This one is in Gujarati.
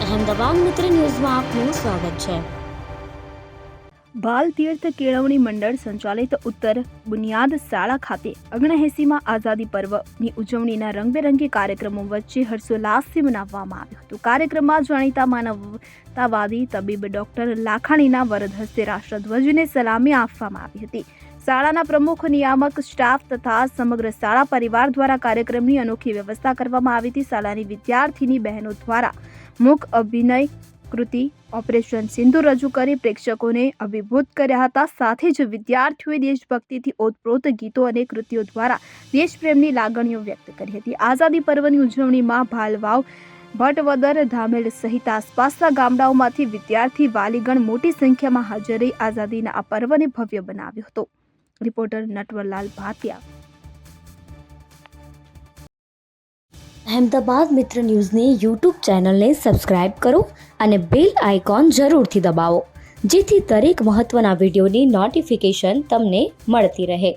અહેમદાબાદ મિત્ર ન્યૂઝમાં આપનું સ્વાગત છે। બાલ તીર્થ કેળવણી મંડળ સંચાલિત ઉત્તર બુનિયાદ શાળા ખાતે 79માં આઝાદી પર્વની ઉજવણીના રંગબેરંગી કાર્યક્રમો વચ્ચે હર્ષોલ્લાસથી મનાવવામાં આવ્યું હતું। કાર્યક્રમમાં જાણીતા માનવતાવાદી તબીબ ડોક્ટર લાખાણીના વરદ હસ્તે રાષ્ટ્રધ્વજને સલામી આપવામાં આવી હતી। શાળાના પ્રમુખ, નિયામક, સ્ટાફ તથા સમગ્ર શાળા પરિવાર દ્વારા કાર્યક્રમની અનોખી વ્યવસ્થા કરવામાં આવી હતી। શાળાની વિદ્યાર્થીની બહેનો દ્વારા મૂક અભિનય કૃતિ ઓપરેશન સિંધુ રજૂ કરી પ્રેક્ષકોને અભિભૂત કર્યા હતા। સાથે જ વિદ્યાર્થીઓએ દેશભક્તિથી ઓતપ્રોત ગીતો અને કૃતિઓ દ્વારા દેશપ્રેમની લાગણીઓ વ્યક્ત કરી હતી। આઝાદી પર્વની ઉજવણીમાં ભાલવાવ, ભટવદર, ધામેલ સહિત આસપાસના ગામડાઓમાંથી વિદ્યાર્થી વાલીગણ મોટી સંખ્યામાં હાજર રહી આઝાદીના આ પર્વને ભવ્ય બનાવ્યો હતો। રિપોર્ટર નટવરલાલ ભાટિયા, અહેમદાબાદ મિત્ર ન્યૂઝની યુટ્યુબ ચેનલને સબસ્ક્રાઇબ કરો અને બેલ આઇકોન જરૂરથી દબાવો, જેથી દરેક મહત્ત્વના વિડીયોની નોટિફિકેશન તમને મળતી રહે।